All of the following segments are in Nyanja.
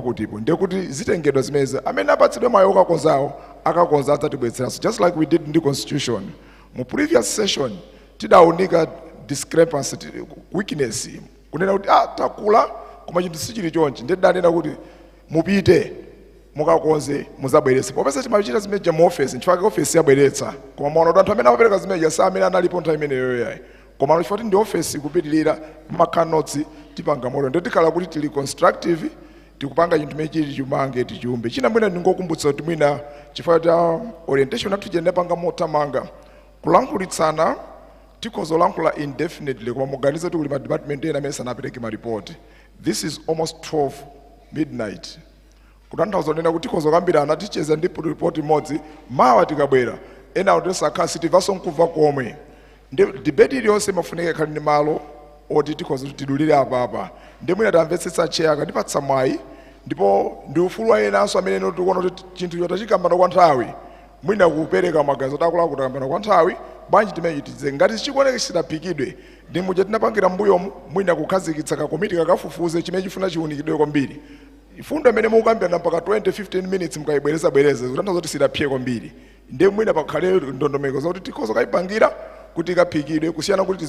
kutipo ndekuti zitengedwa zimeze amene apatsidwe mayi okakonzawo akakonza adzatibweretseranso just like we did in the constitution. Mu previous session tidawunika discrepancy weakness kunena kuti takula koma chinthu sichili chonchi ndidanena kuti mupite mukakonze muzabweretse popeza timachita zimeja mu office nchifukwa office yabweretsa koma maona kuti anthu amene amapereka zimeja sa amene analipo nthawi imeneyo yayi koma chifukwa kuti ndi office kupitirira makhanotsi tipanga moto ndio tikhala kuti tili constructive tikupanga chinthu chimene chimange tichiumbe china mwina ndingokumbutsa kuti mwina chifukwa cha orientation athu chenepanga motamanga kulankhulitsana tikozolankhula indefinitely koma muganize kuti kuli department ena amene sanapereke ma report. This is almost 12 midnight. Kutanthauza nena kuti tikozokambirana ticheza ndi report imodzi mawa tikabwera ena otesakhala sitimvanso nkuva komwe debate iliyonse imafunika ikhale ndi malo oti tikhoza tidulire apa ndi mwina tamvetsetsa cheya akatipatsa mwayi ndipo ndi ufulu wa enanso amene tikuona kuti chinthu chota chikambana kwa nthawi mwina kupereka magazi otakula kutambana kwa nthawi bwanji timene chitize ngati chikuoneka chitaphikidwe ndi muja tinapangira mbuyo mwina kukhazikitsa kakomiti kakafufuze chimene chifuna chiunikidwe kwambiri ifundo imene mukambirana mpaka 20-15 minutes mukayibwereza kutanthauza kuti sidaphiye kwambiri ndi mwina pakhale ndondomeko zakuti tikhoza kayipangira kuti ikaphikidwe kusiyana kuti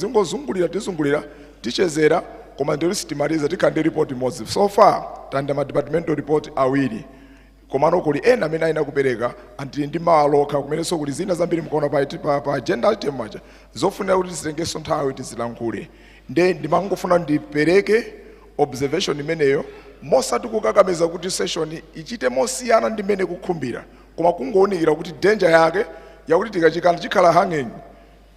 tizungulira tichezera koma ndio sitimaliza tikhande report imodzi so far tanda ma departmental report awiri komano kuli ena amene ayina kupereka antili ndi mawaloka kumenenso kuli zina zambiri mukaona pa agenda item maja zofunira kuti titengenso nthawi tizilankhule ndimangofuna ndipereke observation imeneyo mosati kukakamiza kuti session ichite mosiyana ndi mmene kukhumbira koma kungoonikira kuti danger yake yakuti tikachikana chikhala hanging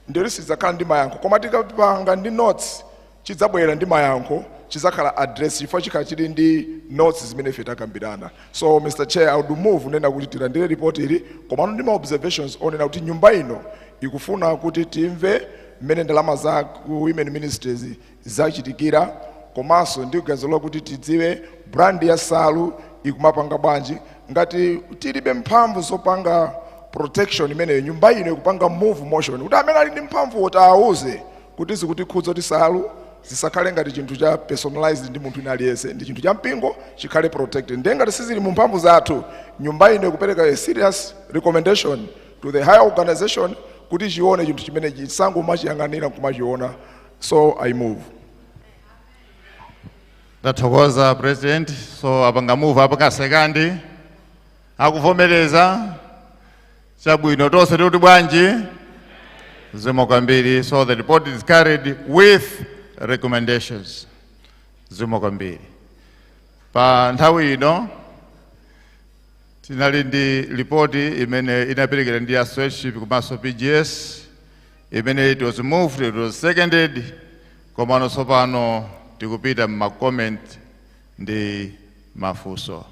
ndio sidzakhala ndi mayankho koma tikapanga ndi notes chidzabwera ndi mayankho chizakhala address chifukwa chikhala chili ndi notes zimene ife takambirana. So Mr. Chair, I would move nena kuti tilandire report ili komano ndi ma observations onena kuti nyumba ino ikufuna kuti timve mmene ndalama za women ministries zachitikira komanso ndi kuganiza kuti tidziwe brand ya SALU ikumapanga bwanji ngati tilibe mphamvu zopanga protection imeneyo nyumba ino ikupanga move motion kuti amene ali ndi mphamvu oti awuze kuti zikutikhudza kuti SALU zisakhale ngati chinthu cha personalized ndi munthu ina aliyense ndi chinthu cha mpingo chikhale protected ndi ngati sizili mu mphamvu zathu nyumba ino ikupereka a serious recommendation to the higher organization kuti chione chinthu chimene chisango machiyang'anira kumachiona. So I move. Ndathokoza President. So apanga move apanga second akuvomereza chabwino tonse kuti bwanji zimo kwambiri. So the report is carried with recommendations. Zimo kwambiri. Pa nthawi ino tinali ndi report imene inaperekedwa ndi associateship komanso PGS imene it was moved, it was seconded komano sopano tikupita ma comment ndi mafuso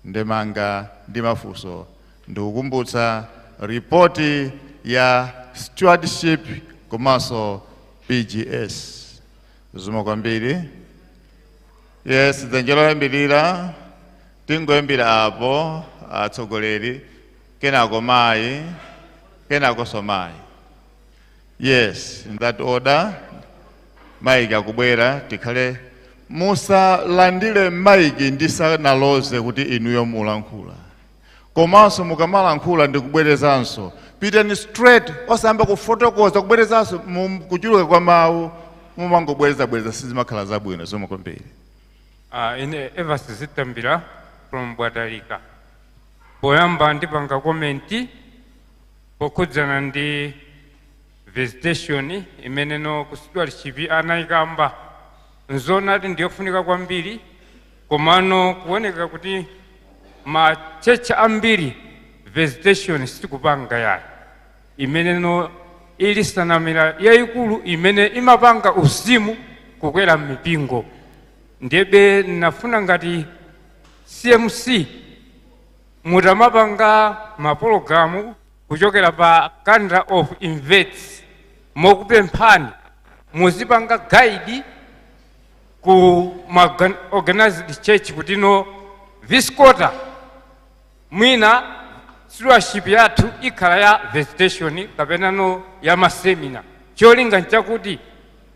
ndemanga ndi mafuso ndikukumbutsa report ya stewardship komanso PGS. Zimo kwambiri. Yes, dzanjelo yambirira tingoyambira apo atsogoleri kenako mayi kenako somayi. Yes, in that order. Maiki akubwera tikhale musalandire maiki ndisanaloze kuti inuyo mulankhula komanso mukamalankhula ndikubwerezanso pitani straight osayamba kufotokoza kubwerezanso kuchuluka kwa mawu mumangobwereza sizimakhala zabwino. Zomwe kwambiri. Ine Evans Zitambira from Bwadalika. Poyamba ndipanga komenti pokhudzana ndi visitation imeneno kusidwa lichipi anayikamba nzonati ndiyofunika kwambiri komano kuoneka kuti machecha ambiri visitation sitikupanga yayi imeneno ili sanamira yayikulu imene imapanga uzimu kukwera mipingo ndebe nafuna ngati CMC mutamapanga mapologamu kuchokera pa calendar of events mokupemphani muzipanga guide ku organized church kuti no this quarter mwina stewardship yathu ikhala ya visitation kapena no ya masemina cholinga nchakuti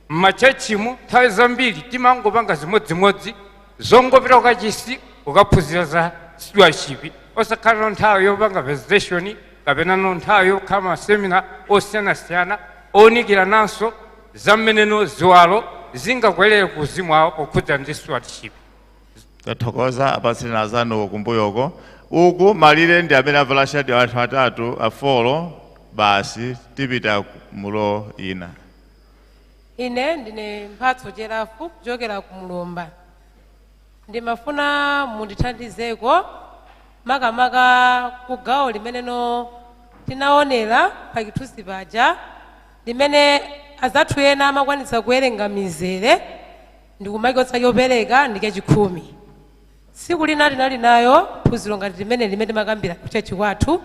m'machechimu nthawi zambiri timangopanga zimodzimodzi zongopita kukachisi ukaphunzira za stewardship osakhala nthawi yopanga visitation kapena nthawi yokhala semina osiyanasiyana owunikira nanso za mmeneno ziwalo zingakwerere kuzimu awo pokhudza ndi stewardship. Tathokoza apatsirana azanu kumbuyoko uku malire ndi amene avala shati anthu atatu afolo basi tipita mulo ina. Ine ndine Mphatso Cherafu kuchokera ku Mulomba. Ndimafuna mundithandizeko makamaka ku gawo limeneno tinaonera pa chithunzi paja limene azathu ena amakwanitsa kuwerenga mizere ndi kumakotsa chopereka ndi kachikumi. Siku lina tinali nayo phunziro ngati limene timakambira ku chechi kwathu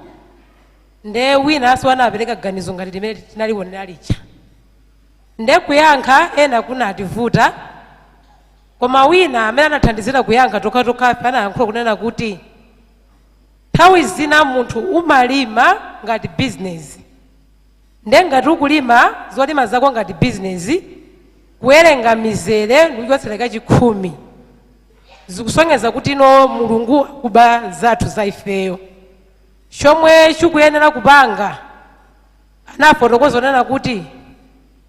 nde wina aso anapereka ganizo ngati limene tinaliwonera licha. Nde kuyankha ena kunativuta koma wina amene anathandizira kuyankha tokha anayankhula kunena kuti nthawi zina munthu umalima ngati business. Nde ngati ukulima zolima zako ngati business kuwerenga mizere ndi kuchotsera kachikumi zikusonyeza kuti ino Mulungu akuba zathu za ifeyo. Chomwe chikuyenera kupanga anafotokoza kunena kuti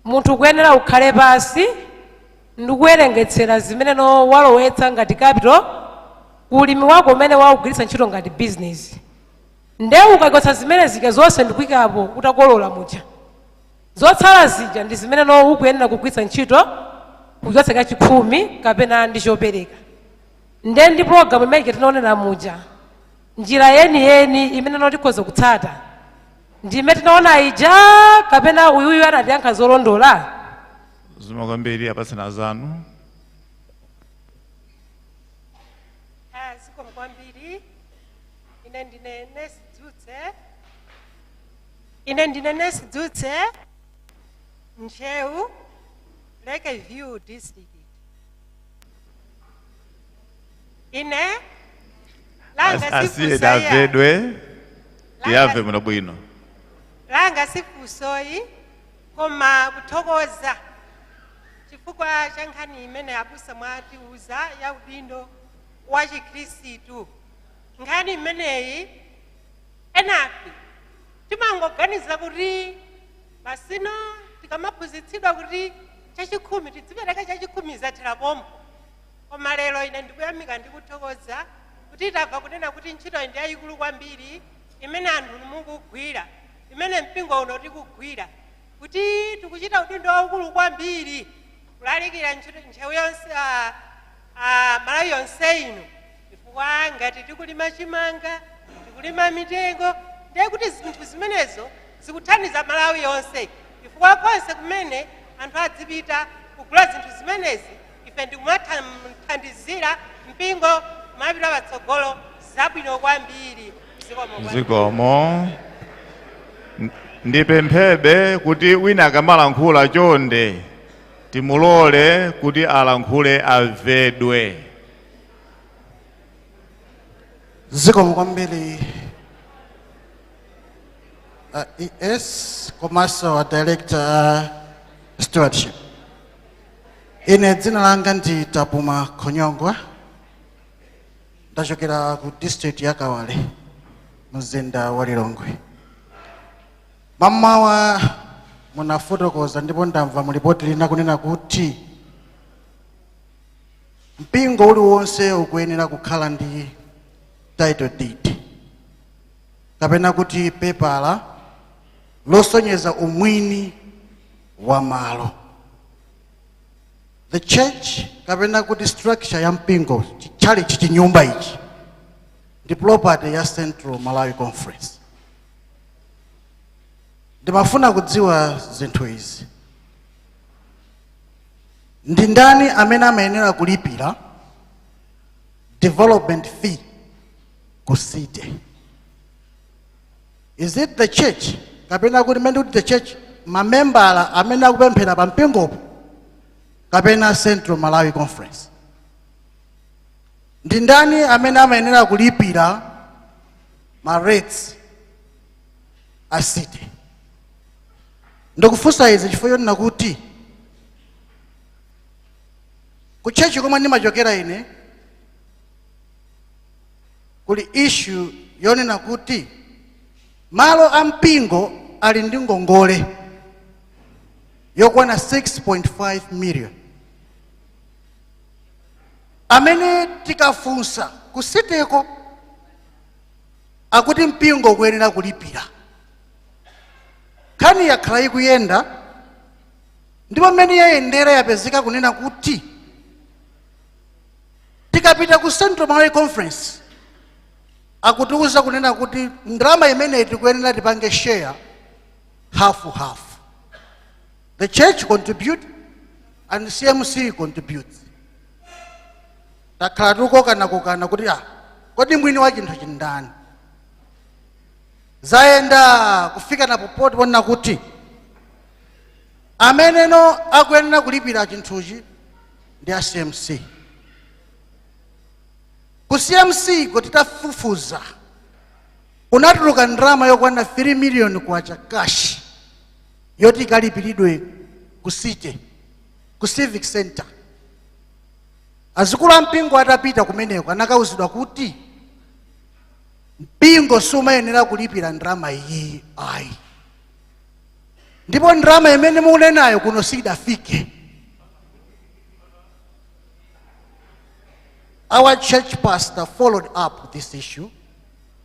munthu kuyenera ukhale pasi ndi kuwerengetsera zimeneno walowetsa ngati capital ulimi wako umene waugwiritsa ntchito ngati business. Nde ukachotsa zimene zija zonse ndikuyikapo utakolola muja zotsala zija ndi zimeneno ukuyenera kugwiritsa ntchito kuchotsa kachikumi kapena ndi chopereka. Nde ndi program imene tinaonera muja njira yeniyeni imene tikhoza kutsata ndi imene tinaona ija kapena uyuyu anatiyankha zolondola. Zikomo kwambiri apatsirana azanu. Zikomo kwambiri. Ine ndine Nesi Dzutse Nchewu Lake View District. Ine langa sifusoyi yave muno bwino. Langa sifusoyi koma kuthokoza chifukwa cha nkhani imene abusa mwatiuza ya udindo wa Chikhristu. Nkhani imeneyi enafi timangoganiza kuti masino tikamaphunzitsidwa kuti chachikumi tidzipereka chachikumi zathera pompo. Koma lero ine ndikuyamika ndikuthokoza kuti tabva kunena kuti ntchito ndi yayikulu kwambiri imene anthu mukugwira imene mpingo uno tikugwira kuti tikuchita udindo waukulu kwambiri kulalikira ntchito yonse Malawi yonse ino. Chifukwa ngati tikulima chimanga tikulima mitengo ndiye kuti zinthu zimenezo zikuthandiza Malawi yonse. Chifukwa konse kumene anthu adzipita kugula zinthu zimenezi ife ndikumathandizira mpingo mapita patsogolo zabwino kwambiri. Zikomo. Ndipemphebe kuti wina akamalankhula chonde timulole kuti alankhule amvedwe. Zikomo kwambiri. ES Commercial Director Stewardship. Ine dzina langa ndi Tapuma Khonyongwa. Ndachokera ku district ya Kawale mzinda wa Lilongwe. Mamawa munafotokoza ndipo ndamva mulipoti lina kunena kuti mpingo uliwonse ukuyenera kukhala ndi title deed kapena kuti pepala losonyeza umwini wa malo. The church kapena kuti structure ya mpingo chali chinyumba ichi ndi property ya Central Malawi Conference. Ndimafuna kudziwa zinthu izi. Ndi ndani amene amayenera kulipira development fee ku city? Is it the church kapena kuti mende kuti the church mamembala amene akupemphera pa mpingopo kapena Central Malawi Conference? Ndi ndani amene amayenera kulipira ma rates a city? Ndikufunsa izi chifukwa yonena kuti ku chechi komwe ndimachokera ine kuli issue yonena kuti malo ampingo ali ndi ngongole yokwana 6.5 million amene tikafunsa kusiteko akuti mpingo kuyenera kulipira. Nkhani yakhala ikuyenda ndipo mmene yayendera yapezeka kunena kuti tikapita ku Central Malawi Conference akutiuza kunena kuti ndalama imeneyi tikuyenera tipange share half. The church contribute and CMC contributes. Takhala tukokana kuti kodi mwini wa chinthu chindani. Zayenda kufika na popoti pona kuti amene no akuyenera kulipira chinthuchi ndi a CMC. Ku CMC kuti tafufuza unatuluka ndalama yokwana 3 million kwacha cash yoti ikalipiridwe ku city ku civic center. Azikulu ampingo atapita kumeneko anakauzidwa kuti mpingo sumayenera kulipira ndalama iyi ayi, ndipo ndalama imene mukunenayo kuno sidafike. Our church pastor followed up this issue,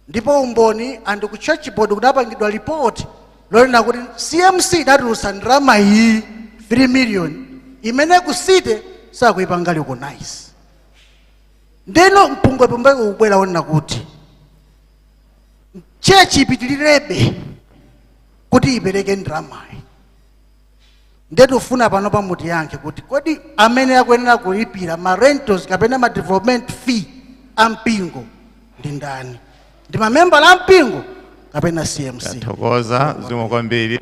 ndipo umboni and ku church board kudapangidwa report lonena kuti CMC idatulutsa ndalama iyi 3 million imene kusite sakuyipanga recognize. Ndeno mpungwe ubwera wonena kuti church ipitilirebe kuti ipereke ndalamayi. Ndetu ufuna pano pamuti yanke kuti kodi amene akuyenera kulipira ma rentals kapena ma development fee ampingo ndi ndani? Ndi mamemba la mpingo kapena CMC? Thokoza zimwe kwambiri.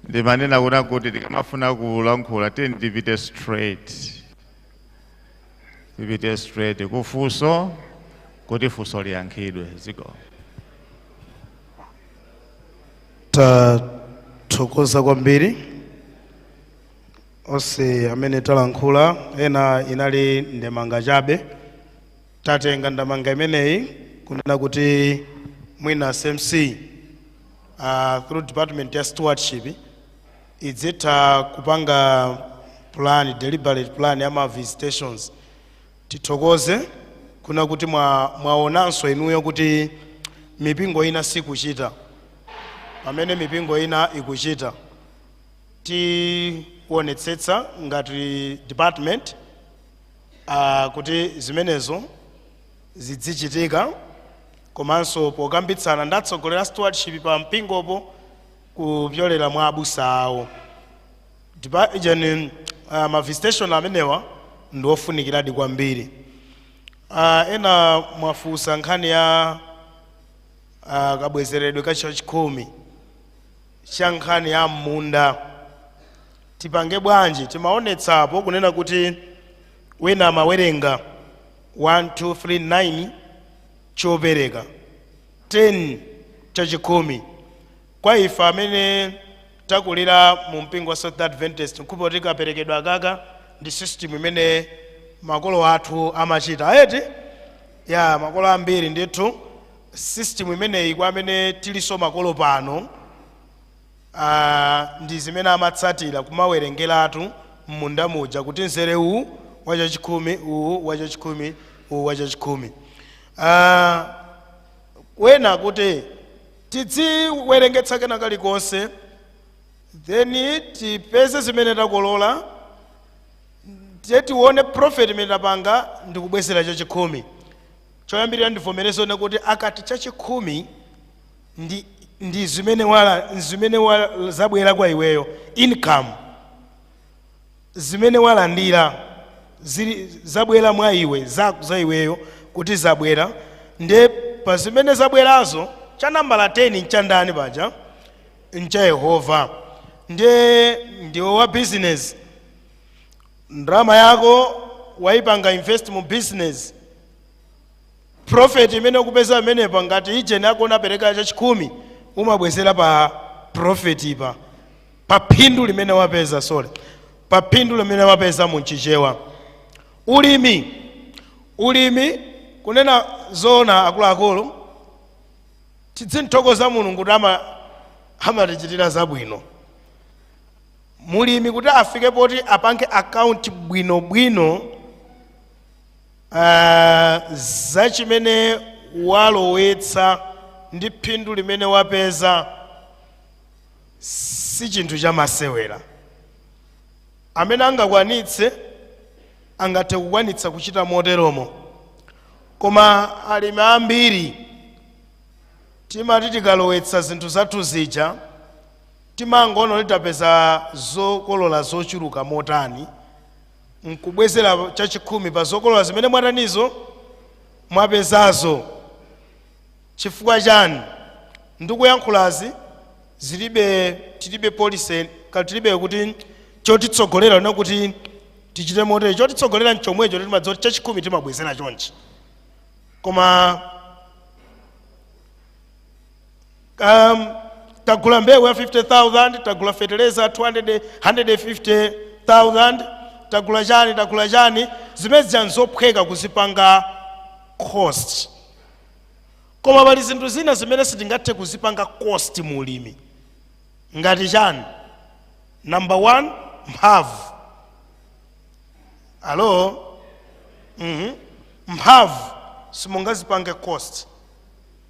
Ndimanena kuna kuti tikamafuna kulankhula tipite straight kufunso kuti funso liyankhidwe. Ziko tathokoza kwambiri onse amene talankhula. Ena inali ndemanga chabe, tatenga ndemanga imeneyi kunena kuti mwina CMC through department ya stewardship idzitha kupanga plan, deliberate plan ya ma visitations. Tithokoze kuna kuti mwaonanso inuyo kuti mipingo ina sikuchita pamene mipingo ina ikuchita. Tionetsetsa ngati department kuti zimenezo zidzichitika, komanso pokambitsana ndatsogolera stewardship pa mpingopo kupyolera mwa abusa awo. Ma visitation amenewa ndiofunikiradi kwambiri. Ena mwafunsa nkhani ya kabwezeredwe ka church khumi cha nkhani ya munda. Tipange bwanji? Timaonetsapo kunena kuti wena mawerenga 1 2 3 9 chopereka 10 chachikhumi kwa ife amene takulira mu mpingo wa South Adventist. Nkupo tikaperekedwa kaka ndi system imene makolo athu amachita ayeti ya makolo ambiri ndithu system imeneyi kwa amene tiliso makolo pano ndi zimene amatsatira kumawerengeratu mmunda muja kuti nzere uwu wachachikhumi, uwu wachachikhumi, uwu wachachikhumi. Wena kuti tidziwerengetsa kena kalikonse then tipeze zimene takolola tione profit imene tapanga ndikubwezera chachikhumi. Choyambirira ndivomereze kuti akati chachikhumi ndi zimene zabwera kwa iweyo, income zimene walandira zabwera mwa iwe za iweyo kuti zabwera. Nde pa zimene zabwerazo cha nambala 10 nchandani paja ncha Yehova. Ndiwo wa business, ndrama yako waipanga invest mu business, profit imene ukupeza imenepa ngati ijeni yako unapereka chachikhumi umabwezera pa profit ipa pa phindu limene wapeza pa phindu limene wapeza mu chichewa. Ulimi kunena zoona akuluakulu tizimthokoza mulungu kuti amatichitira zabwino. Mulimi kuti afike poti apange account bwinobwino za chimene walowetsa ndi phindu limene wapeza si chinthu chamasewera. Amene angakwanitse angathe kukwanitsa kuchita moteromo, koma alimi ambiri timati tikalowetsa zinthu zathu zija timangoona litapeza zokolola zochuluka motani nkubwezera chachikhumi pa zokolola zimene mwatanizo mwapezazo. Chifukwa chani? Ndikuyankhulazi tilibe policy tilibe kuti chotitsogolera na kuti tichite motere. Chotitsogolera nchomwecho timadziwa kuti chachikhumi timabwezera chonchi. Koma tagula mbewu ya 50,000, tagula fertilizer 150,000, tagula chani zimene zanzophweka kuzipanga cost. Koma pali zinthu zina zimene sitingathe kuzipanga cost mulimi. Ngati chani? Number 1, mphamvu. Alo? Mphamvu simungazipange cost,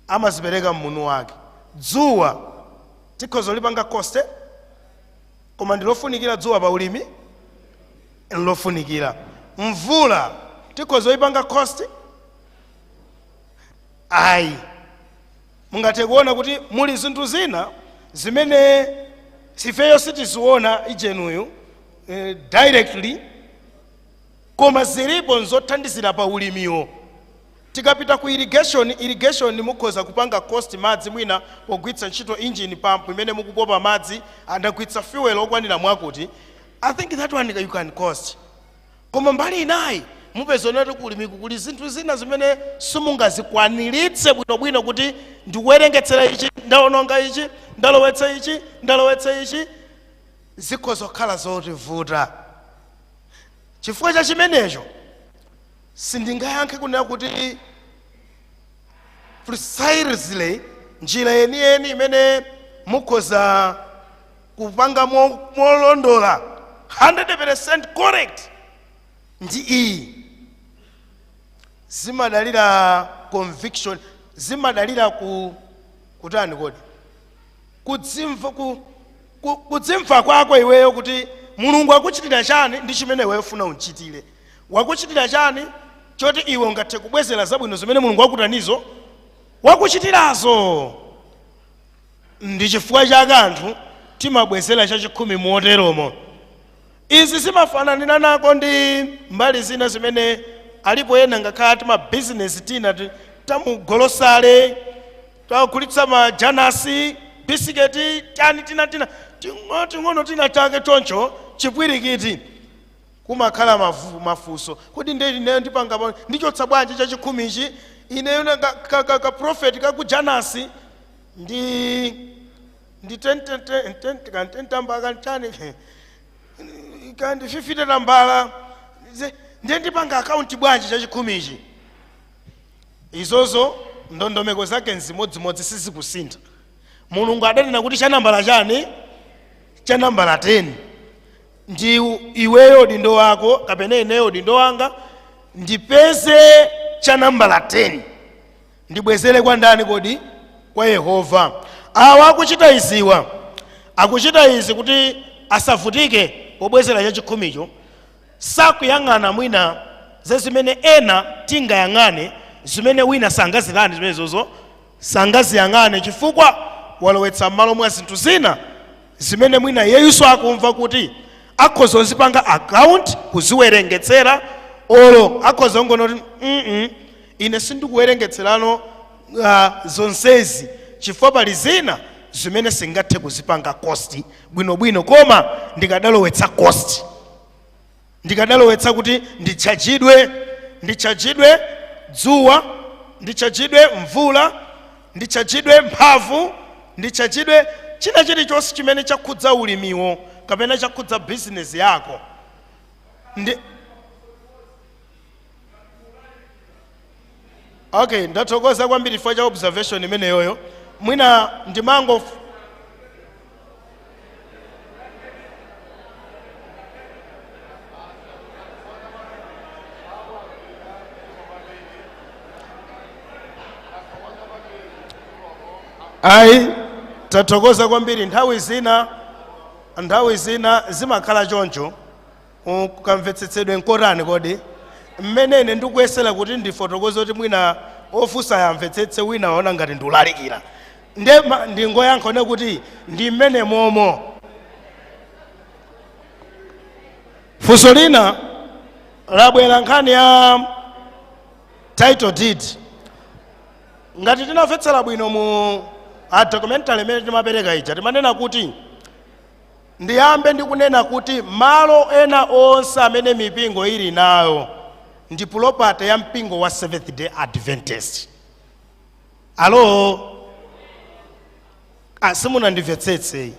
amazipereka mmunu wake. Dzuwa tikhoza lipanga cost, koma ndilofunikira dzuwa pa ulimi? Lofunikira. Mvula tikhoza lipanga cost? Ayi. Mungathe kuona kuti muli zinthu zina zimene sifeyo sitiziona ijenuyo directly, koma zilipo nzothandizira pa ulimiwo. Tikapita ku irrigation mukhoza kupanga cost madzi mwina pogwiritsa ntchito engine pump imene mukukopa madzi andagwiritsa fuel okwanira mwakuti. I think that one you can cost. Koma mbali inayi mupeza noti kulimiku kuli zinthu zina zimene simungazikwaniritse bwinobwino kuti ndikuwerengetsera ichi, ndawononga ichi, ndalowetsa ichi, zikhoza kukhala zotivuta. Chifukwa cha chimenecho sindingayankhe kunena kuti precisely njira yeniyeni imene mukhoza kupanga molondola 100% correct ndi iyi. Zimadalira conviction, zimadalira kutani kodi? Kudzimva kwako iweyo kuti Mulungu akuchitira chani ndi chimene iweyo ufuna unchitire. Wakuchitira chani choti iwe ungathe kubwezera zabwino zimene Mulungu wakutanizo wakuchitirazo. Ndi chifukwa chake anthu timabwezera chachikhumi moteromo. Izi zimafananira nako ndi mbali zina zimene alipo ena ngakhala tima business tina tamugolosale, tagulitsa majanasi, bisiketi, tina ting'ono tina take choncho chipwirikiti. Kumakhala mafunso kuti ineyo ndipanga ndichotsa bwanji chachikhumi ichi, ineyo ka prophet kakujanasi ndi tentambaka chani kandi 50 tambala ndiye ndipanga account bwanji chachikhumi ichi. Izozo ndondomeko zake nzimodzimodzi sizikusintha. Mulungu adanena kuti cha nambala chani? Cha nambala 10. Ndi iweyo dindo wako kapena ineyo dindo wanga ndipeze cha nambala 10 ndibwezere kwa ndani kodi? Kwa Yehova. Awa akuchita iziwa, akuchita izi kuti asavutike pobwezera chachikhumicho. Sakuyang'ana mwina zimene ena tingayang'ane, zimene wina sangazilani zimenezozo sangaziyang'ane chifukwa walowetsa m'malo mwa zinthu zina zimene mwina yeyuso akumva kuti akhoza kuzipanga account kuziwerengetsera, olo akhoza kungonoti ine sindikuwerengetserano zonsezi chifukwa pali zina zimene singathe kuzipanga cost bwinobwino, koma ndikadalowetsa cost, ndikadalowetsa kuti ndichajidwe dzuwa, ndichajidwe mvula, ndichajidwe mphamvu, ndichajidwe china chilichonse chimene chakhudza ulimiwo kapena chakhudza business yako. Okay, ndathokoza kwambiri chifukwa cha observation imeneyoyo. Mwina ndimango ayi tathokoza kwambiri. Nthawi zina zimakhala choncho kukamvetsetsedwe nkorani kodi mmenene ndikuyesera kuti ndifotokoze kuti mwina ofusa yamvetsetse wina waona ngati ndulalikira ndingoyankha ne kuti ndi mmene momo. Funso lina labwera nkhani ya title deed. Ngati tinamvetsera bwino mu documentary imene timapereka ija timanena kuti ndiyambe ndikunena kuti malo ena onse amene mipingo ili nayo ndi property ya mpingo wa Seventh Day Adventist. Alo, simunandimvetsetse.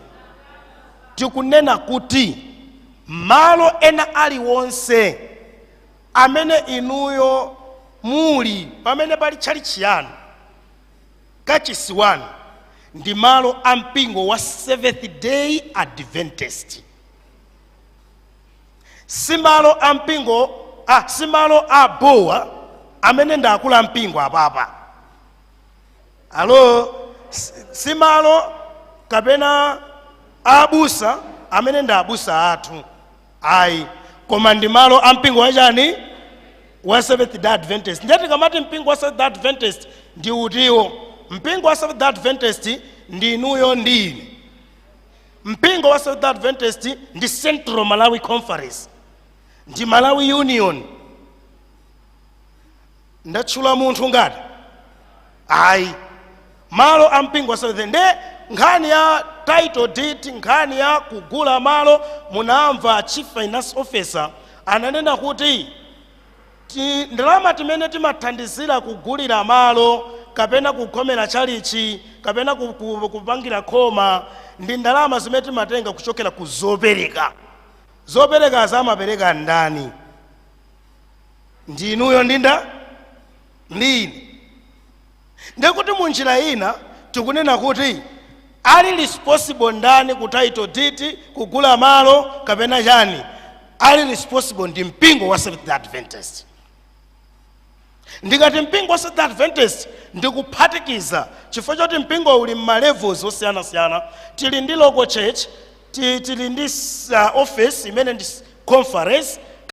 Tikunena kuti malo ena aliwonse amene inuyo muli pamene pali tchalitchi yanu kachisi wanu ndi malo a mpingo wa Seventh Day Adventist. Simalo a mpingo simalo a bowa amene ndakula mpingo apapa. Alo, simalo kapena abusa amene ndabusa athu. Ayi, koma ndi malo a mpingo wachani wa Seventh Day Adventist. Ndiyati kamati mpingo wa Seventh Day Adventist ndi utiwo. Mpingo wa Seventh Day Adventist ndi inuyo ndini. Mpingo wa Seventh Day Adventist ndi Central Malawi Conference, ndi Malawi Union. Ndatchula munthu ngati ayi malo a mpingo wa Seventh Day. Nkhani ya title deed, nkhani ya kugula malo, munamva chief finance officer ananena kuti ndalama timene timathandizira kugulira malo kapena kukhomera chalichi kapena kupangira khoma ndi ndalama zimene timatenga kuchokera ku zopereka. Zopereka zamapereka ndani? Ndi inuyo ndinda ndini. Ndikuti munjira ina tikunena kuti ali responsible ndani ku title deed kugula malo kapena chani? Ali responsible ndi mpingo wa Seventh Day Adventist. Ndikati mpingo wa Seventh Day Adventist ndikuphatikiza chifukwa choti mpingo uli m'malevels osiyanasiyana. Tili ndi local church, tili ndi office imene ndi conference,